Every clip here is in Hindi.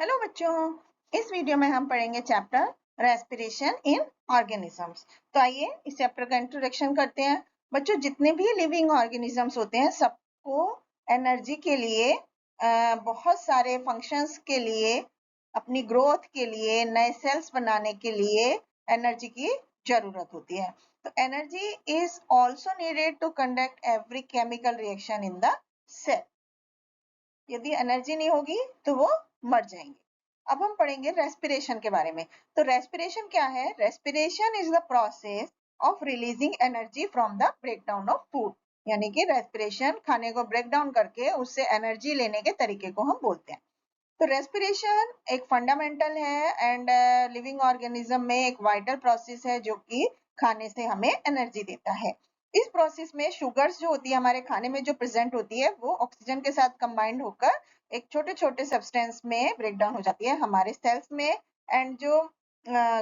हेलो बच्चों, इस वीडियो में हम पढ़ेंगे चैप्टर रेस्पिरेशन इन ऑर्गेनिजम्स। तो आइए इस चैप्टर का इंट्रोडक्शन करते हैं। बच्चों, जितने भी लिविंग ऑर्गेनिजम्स होते हैं सबको एनर्जी के लिए, बहुत सारे फंक्शंस के लिए, अपनी ग्रोथ के लिए, नए सेल्स बनाने के लिए एनर्जी की जरूरत होती है। तो energy is also needed to conduct every chemical reaction in the cell. यदि एनर्जी नहीं होगी तो वो मर जाएंगे। अब हम पढ़ेंगे रेस्पिरेशन के बारे में। तो रेस्पिरेशन क्या है? Respiration is the process of releasing energy from the breakdown of food. यानी कि रेस्पिरेशन खाने को ब्रेक डाउन करके उससे एनर्जी लेने के तरीके को हम बोलते हैं। तो रेस्पिरेशन एक फंडामेंटल है एंड लिविंग ऑर्गेनिज्म में एक वाइटल प्रोसेस है जो कि खाने से हमें एनर्जी देता है। इस प्रोसेस में शुगर्स जो होती है हमारे खाने में जो प्रेजेंट होती है वो ऑक्सीजन के साथ कंबाइंड होकर एक छोटे छोटे सब्सटेंस में ब्रेक डाउन हो जाती है हमारे सेल्स में। एंड जो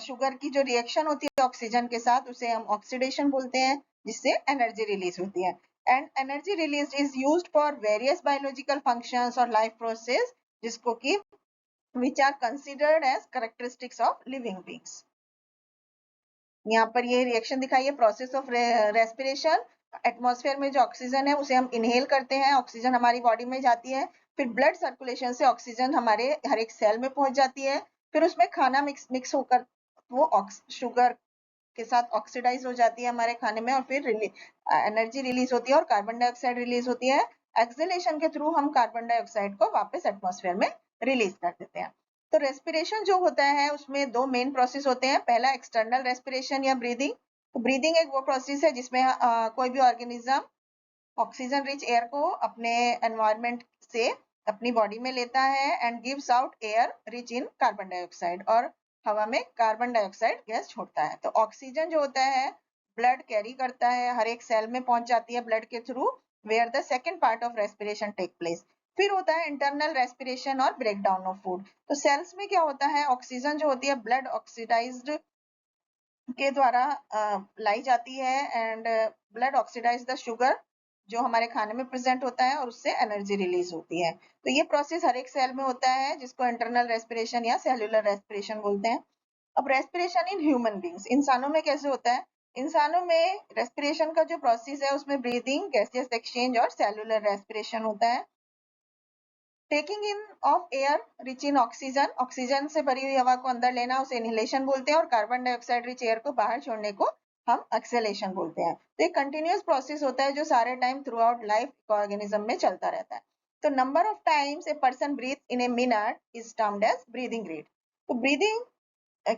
शुगर की जो रिएक्शन होती है ऑक्सीजन के साथ उसे हम ऑक्सीडेशन बोलते हैं, जिससे एनर्जी रिलीज होती है। And energy release is used for various biological functions और लाइफ प्रोसेस जिसको कि which are considered as characteristics of living beings। यहाँ पर ये रिएक्शन दिखाई है, प्रोसेस ऑफ रेस्पिरेशन। एटमॉस्फेयर में जो ऑक्सीजन है उसे हम इनहेल करते हैं, ऑक्सीजन हमारी बॉडी में जाती है, फिर ब्लड सर्कुलेशन से ऑक्सीजन हमारे हर एक सेल में पहुंच जाती है, फिर उसमें खाना मिक्स होकर वो शुगर के साथ ऑक्सीडाइज हो जाती है हमारे खाने में, और फिर एनर्जी रिलीज होती है और कार्बन डाइऑक्साइड रिलीज होती है। एक्सहेलेशन के थ्रू हम कार्बन डाइऑक्साइड को वापस एटमॉस्फेयर में रिलीज कर देते हैं। तो रेस्पिरेशन जो होता है उसमें दो मेन प्रोसेस होते हैं। पहला एक्सटर्नल रेस्पिरेशन या ब्रीदिंग। तो ब्रीदिंग एक वो प्रोसेस है जिसमें कोई भी ऑर्गेनिज्म ऑक्सीजन रिच एयर को अपने एनवायरमेंट से अपनी बॉडी में लेता है and gives out air rich in carbon dioxide, और हवा में कार्बन डाइऑक्साइड गैस छोड़ता है। तो ऑक्सीजन जो होता है ब्लड कैरी करता है, हर एक सेल में पहुंच जाती है ब्लड के through, where the second part of respiration take place. फिर होता है इंटरनल रेस्पिरेशन और ब्रेकडाउन ऑफ फूड। तो सेल्स में क्या होता है, ऑक्सीजन जो होती है ब्लड ऑक्सीडाइज्ड के द्वारा लाई जाती है and blood oxidize the sugar जो हमारे खाने में प्रेजेंट होता है और उससे एनर्जी रिलीज होती है। तो ये प्रोसेस हर एक सेल में होता है जिसको इंटरनल रेस्पिरेशन या सेल्यूलर रेस्पिरेशन बोलते हैं। अब रेस्पिरेशन इन ह्यूमन बींग्स, इंसानों में कैसे होता है? इंसानों में रेस्पिरेशन का जो प्रोसेस है उसमें ब्रीदिंग, गैसियस एक्सचेंज और सेल्यूलर रेस्पिरेशन होता है। Taking in of air rich in oxygen, oxygen से भरी हुई हवा को अंदर लेना उसे इनहेलेशन बोलते हैं, और कार्बन डाइऑक्साइड रिच एयर को बाहर छोड़ने को हम एक्सहेलेशन बोलते हैं। तो एक कंटिन्यूअस प्रोसेस होता है जो सारे time throughout life organism में चलता रहता है। तो number of times a person breathe in a minute is termed as breathing rate. तो ब्रीदिंग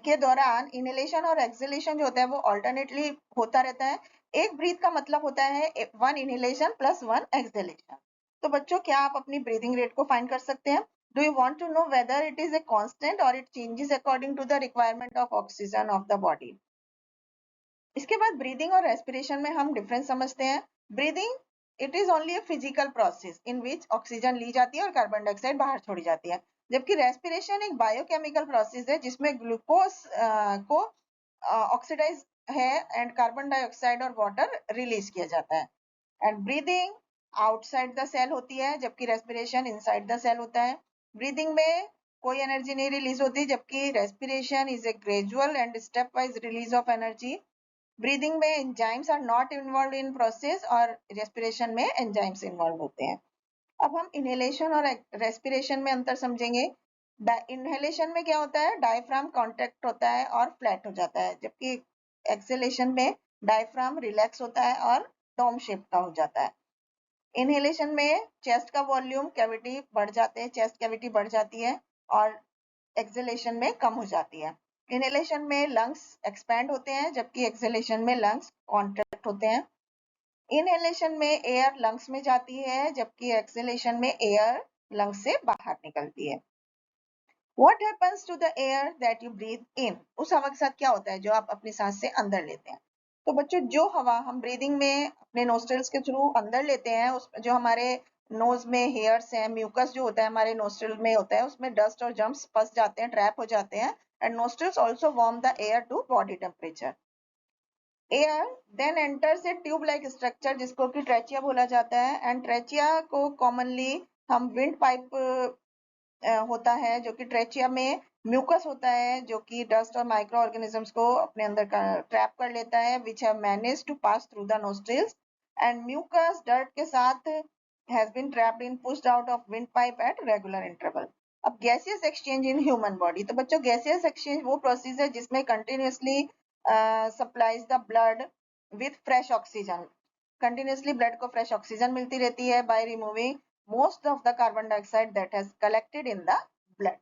के दौरान इनहेलेशन और एक्सहेलेशन जो होता है वो ऑल्टरनेटली होता रहता है। एक ब्रीथ का मतलब होता है 1 इनहेलेशन प्लस 1 एक्सहेलेशन। तो बच्चों, क्या आप अपनी ब्रीदिंग रेट को फाइंड कर सकते हैं? Do you want to know whether it is a constant और it changes according to the requirement of oxygen of the body? इसके बाद ब्रीदिंग और रेस्पिरेशन में हम डिफरेंस समझते हैं। Breathing it is only a physical process in which oxygen ली जाती है और कार्बन डाइऑक्साइड बाहर छोड़ी जाती है, जबकि रेस्पिरेशन एक बायोकेमिकल प्रोसेस है जिसमें ग्लूकोज को ऑक्सीडाइज है एंड कार्बन डाइऑक्साइड और वाटर रिलीज किया जाता है। And breathing outside the cell होती है जबकि रेस्पिरेशन इनसाइड द सेल होता है। ब्रीदिंग में कोई एनर्जी नहीं रिलीज होती जबकि respiration is a gradual and step wise release of energy. Breathing में enzymes are not involve in process और रेस्पिरेशन में एंजाइम्स इन्वॉल्व होते हैं। अब हम इनहेलेशन और रेस्पिरेशन में अंतर समझेंगे। इनहेलेशन में क्या होता है, डायफ्राम कॉन्ट्रैक्ट होता है और फ्लैट हो जाता है, जबकि एक्सहेलेशन में डायफ्राम रिलैक्स होता है और डोम शेप का हो जाता है। इनहेलेशन में चेस्ट का वॉल्यूम कैविटी बढ़ जाते हैं, चेस्ट कैविटी बढ़ जाती है, और एक्सहेलेशन में कम हो जाती है। इनहेलेशन में लंग्स एक्सपैंड होते हैं जबकि एक्सहेलेशन में लंग्स कॉन्ट्रैक्ट होते हैं। इनहेलेशन में एयर लंग्स में जाती है जबकि एक्सहेलेशन में एयर लंग्स से बाहर निकलती है। What happens to the air that you breathe in? उस हवा के साथ क्या होता है जो आप अपनी सांस से अंदर लेते हैं? तो बच्चों, जो हवा हम ब्रीदिंग में अपने नोस्ट्रल्स के थ्रू अंदर लेते हैं, उस जो हमारे नोज में हेयर्स हैं, म्यूकस जो होता है हमारे नोस्ट्रल में होता है, उसमें डस्ट और जर्म्स फंस जाते हैं, ट्रैप हो जाते हैं, and nostrils also warm the air to body temperature. Air then enters a tube like structure जिसको कि ट्रेचिया बोला जाता है, एंड ट्रेचिया को कॉमनली हम विंड पाइप होता है, जो कि ट्रेचिया में म्यूकस होता है जो कि डस्ट और माइक्रो ऑर्गेनिजम्स को अपने अंदर ट्रैप कर लेता है, which have managed to pass through the nostrils, and mucus dirt के साथ has been trapped in pushed out of wind pipe at regular interval. अब gaseous exchange in human body, तो बच्चों गैसियस एक्सचेंज वो प्रोसेस है जिसमें continuously supplies the blood with fresh oxygen, continuously blood को फ्रेश ऑक्सीजन मिलती रहती है by removing most of the carbon dioxide that has collected in the blood.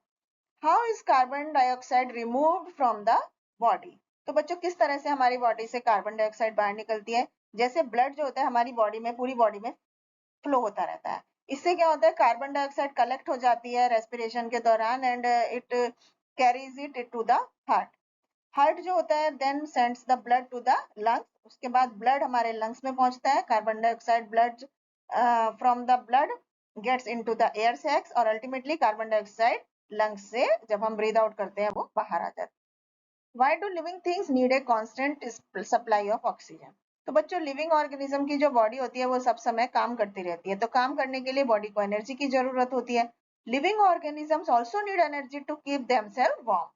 How is carbon dioxide removed from the body? तो बच्चों किस तरह से हमारी बॉडी से कार्बन डाइऑक्साइड बाहर निकलती है? जैसे ब्लड जो होता है हमारी बॉडी में, पूरी बॉडी में फ्लो होता रहता है, इससे क्या होता है, कार्बन डाइऑक्साइड कलेक्ट हो जाती है रेस्पिरेशन के दौरान and it carries it to the heart. Heart जो होता है then sends the blood to the lungs, उसके बाद ब्लड हमारे लंग्स में पहुंचता है, carbon dioxide blood from the blood gets into the air sacs और अल्टीमेटली कार्बन डाइऑक्साइड लंग्स से जब हम ब्रीद आउट करते हैं वो बाहर आ जाता है। Why do living things need a constant supply of oxygen? तो बच्चों लिविंग ऑर्गेनिज्म की जो बॉडी होती है वो सब समय काम करती रहती है, तो काम करने के लिए बॉडी को एनर्जी की जरूरत होती है। Living organisms also need energy to keep themselves warm,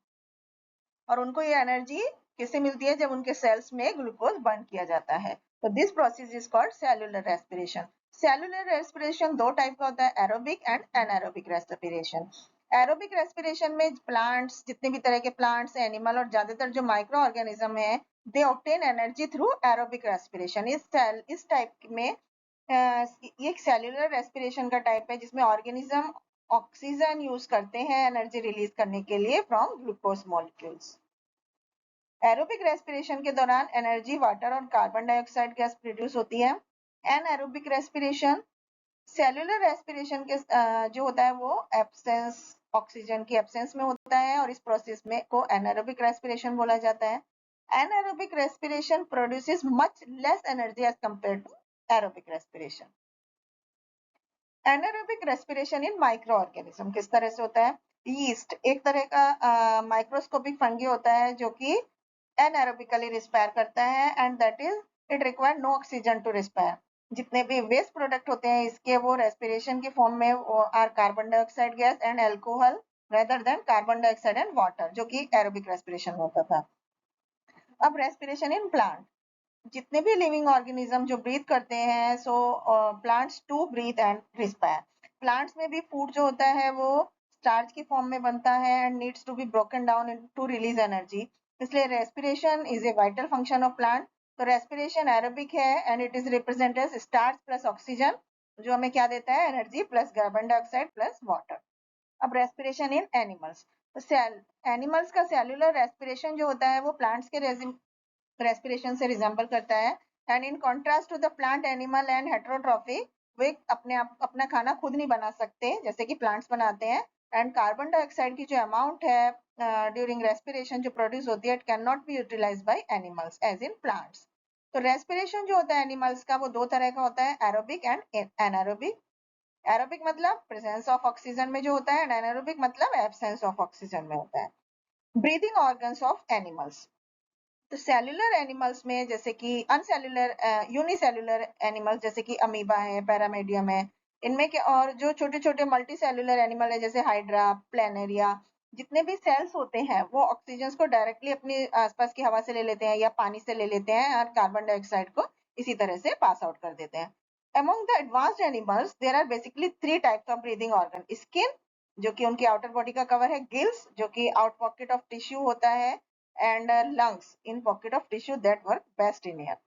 और उनको ये एनर्जी किससे मिलती है, जब उनके सेल्स में ग्लूकोज बर्न किया जाता है। तो this process is called cellular respiration. Cellular respiration दो टाइप का होता है, aerobic and anaerobic respiration. Aerobic respiration में प्लांट्स, जितने भी तरह के प्लांट्स, एनिमल और ज्यादातर जो माइक्रो ऑर्गेनिज्म है, they obtain energy through aerobic respiration. इस टाइप में ये एक सेलुलर रेस्पिरेशन का टाइप है जिसमें ऑर्गेनिज्म ऑक्सीजन यूज करते हैं एनर्जी रिलीज करने के लिए from glucose molecules. Aerobic respiration के दौरान एनर्जी वाटर और कार्बन डाइऑक्साइड गैस प्रोड्यूस होती है। एनारोबिक रेस्पिरेशन, सेलुलर रेस्पिरेशन के जो होता है वो एब्सेंस, ऑक्सीजन की एब्सेंस में होता है और इस प्रोसेस में को एनारोबिक रेस्पिरेशन बोला जाता है। Anaerobic respiration produces much less energy as compare to aerobic respiration. Anaerobic respiration in micro organism किस तरह से होता है? यीस्ट एक तरह का माइक्रोस्कोपिक फंगी होता है जो कि एनारोबिकली रिस्पायर करता है and that is it require no oxygen to respire. जितने भी वेस्ट प्रोडक्ट होते हैं इसके वो रेस्पिरेशन के फॉर्म में are carbon dioxide gas and alcohol rather than carbon dioxide and water, जो कि एरोबिक रेस्पिरेशन होता था। अब रेस्पिरेशन इन प्लांट, जितने भी लिविंग ऑर्गेनिज्म जो ब्रीथ करते हैं, so plants to breathe and respire. Plants में भी फूड जो होता है वो स्टार्च की फॉर्म में बनता है and needs to be broken down to release energy, इसलिए respiration is a vital function of plant. तो रेस्पिरेशन एरोबिक है and it is represented as starch plus oxygen, जो हमें क्या देता है, energy plus carbon dioxide plus water. अब रेस्पिरेशन इन एनिमल्स, तो एनिमल्स का सेलुलर रेस्पिरेशन जो होता है वो प्लांट्स के रेस्पिरेशन से रिजेंबल करता है and in contrast to the plant animal and heterotrophy, वे अपने आप अपना खाना खुद नहीं बना सकते जैसे कि प्लांट्स बनाते हैं, एंड कार्बन डाइऑक्साइड की जो अमाउंट है ड्यूरिंग रेस्पिरेशन जो प्रोड्यूस होती है, it can not be utilize by animals as in plants. तो रेस्पिरेशन जो होता है एनिमल्स का वो दो तरह का होता है, एरोबिक एंड एनारोबिक। एरोबिक मतलब प्रेजेंस ऑफ ऑक्सीजन में जो होता है एंड एनारोबिक मतलब एब्सेंस ऑफ ऑक्सीजन में होता है। ब्रीदिंग ऑर्गन्स ऑफ एनिमल्स, तो सेलुलर एनिमल्स में जैसे कि अनसेलुलर यूनिसेलुलर एनिमल्स जैसे कि अमीबा है, पैरामीडियम है, इनमें के और जो छोटे छोटे मल्टी सेलुलर एनिमल है जैसे हाइड्रा, प्लेनेरिया, जितने भी सेल्स होते हैं वो ऑक्सीजन को डायरेक्टली अपनी आसपास की हवा से ले लेते हैं या पानी से ले लेते हैं और कार्बन डाइऑक्साइड को इसी तरह से पास आउट कर देते हैं। Among the advanced animals there are basically three types of breathing organ, skin जो कि उनकी आउटर बॉडी का कवर है, गिल्स जो कि आउट पॉकेट ऑफ टिश्यू होता है, and lungs in pocket of tissue that work best in air.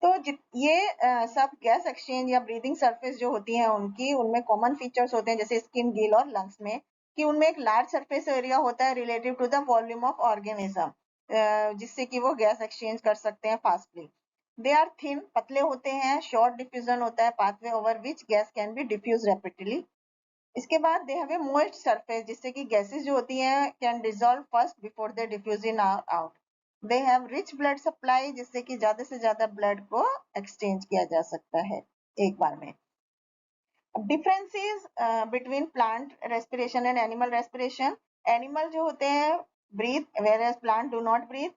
तो ये सब गैस एक्सचेंज या ब्रीदिंग सरफेस जो होती है उनकी, उनमें कॉमन फीचर्स होते हैं जैसे स्किन, गिल और लंग्स में, कि उनमें एक लार्ज सरफेस एरिया होता है relative to the volume of organism, जिससे कि वो गैस एक्सचेंज कर सकते हैं फास्टली। दे आर थिन, पतले होते हैं, शॉर्ट डिफ्यूजन होता है pathway over which gas can be diffuse rapidly. इसके बाद they have a moist surface, जिससे कि गैसेस जो होती हैं can dissolve first before they diffuse in out. They have rich blood supply, जिससे कि ज्यादा से ज्यादा ब्लड को एक्सचेंज किया जा सकता है एक बार में। Differences between plant respiration and animal respiration, animal जो होते हैं breathe whereas plant do not breathe.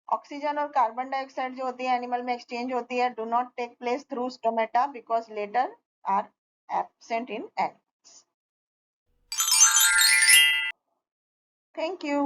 Oxygen और कार्बन डाइऑक्साइड जो होती है एनिमल में एक्सचेंज होती है, do not take place through stomata because latter are absent in animals. Thank you.